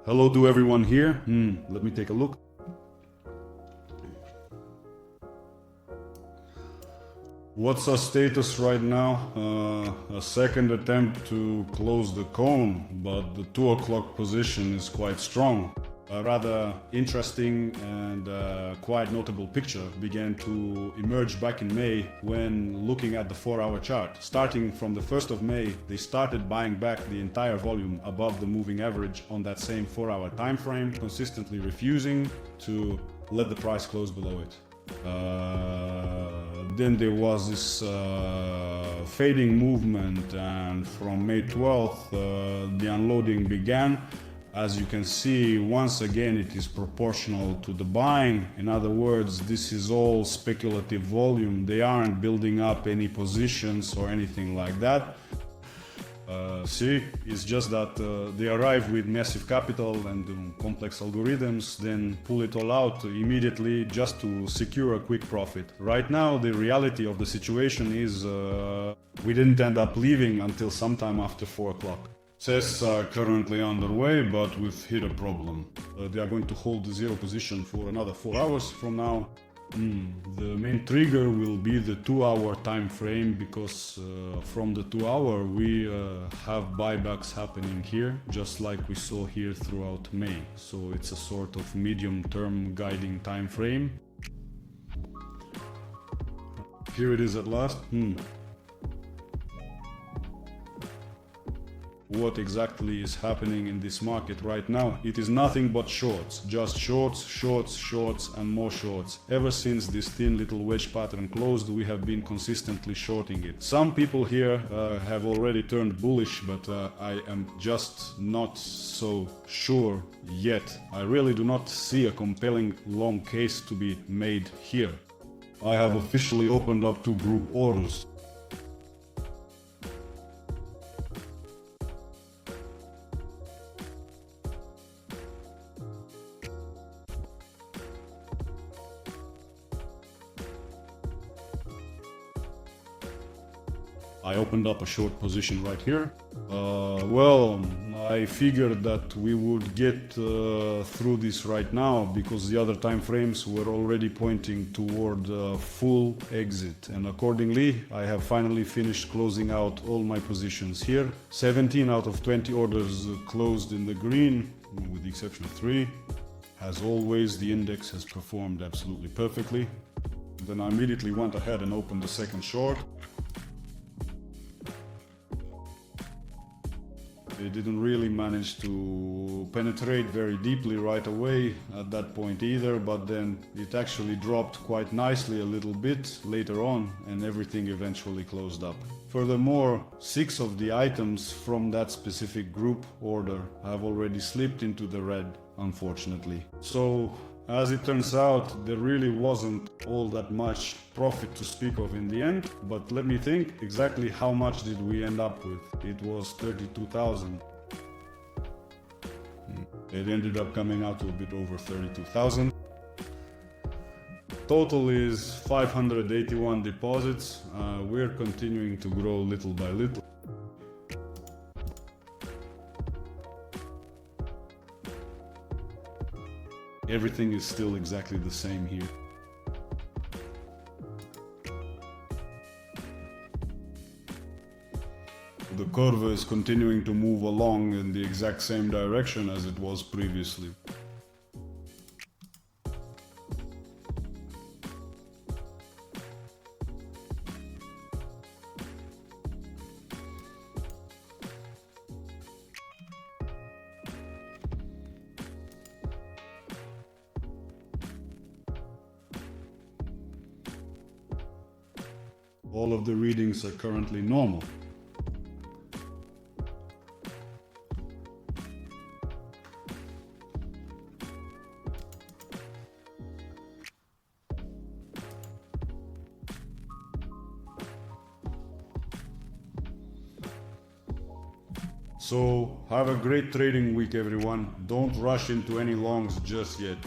Hello to everyone here. Let me take a look. What's our status right now? A second attempt to close the cone, but the 2 o'clock position is quite strong. A rather interesting and quite notable picture began to emerge back in May when looking at the 4-hour chart. Starting from the 1st of May, they started buying back the entire volume above the moving average on that same 4-hour time frame, consistently refusing to let the price close below it. Then there was this fading movement, and from May 12th the unloading began. As you can see, once again it is proportional to the buying. In other words, this is all speculative volume. They aren't building up any positions or anything like that. See, it's just that they arrive with massive capital and complex algorithms, then pull it all out immediately just to secure a quick profit. Right now, the reality of the situation is we didn't end up leaving until sometime after 4 o'clock. Tests are currently underway, but we've hit a problem. They are going to hold the zero position for another 4 hours from now. The main trigger will be the 2-hour time frame, because from the 2-hour we have buybacks happening here, just like we saw here throughout May. So it's a sort of medium-term guiding time frame. Here it is at last. What exactly is happening in this market right now? It is nothing but shorts, just shorts, shorts, shorts and more shorts. Ever since this thin little wedge pattern closed, we have been consistently shorting it. Some people here have already turned bullish, but I am just not so sure yet. I really do not see a compelling long case to be made here. I have officially opened up 2 group orders. I opened up a short position right here. Well, I figured that we would get through this right now, because the other time frames were already pointing toward full exit, and accordingly I have finally finished closing out all my positions here. 17 out of 20 orders closed in the green, with the exception of 3. As always, the index has performed absolutely perfectly. Then I immediately went ahead and opened the second short. They didn't really manage to penetrate very deeply right away at that point either, but then it actually dropped quite nicely a little bit later on, and everything eventually closed up. Furthermore, 6 of the items from that specific group order have already slipped into the red, unfortunately. So, as it turns out, there really wasn't all that much profit to speak of in the end, but let me think, exactly how much did we end up with? It was 32,000. It ended up coming out to a bit over 32,000. Total is 581 deposits. We're continuing to grow little by little. Everything is still exactly the same here. The curve is continuing to move along in the exact same direction as it was previously. All of the readings are currently normal. So, have a great trading week, everyone. Don't rush into any longs just yet.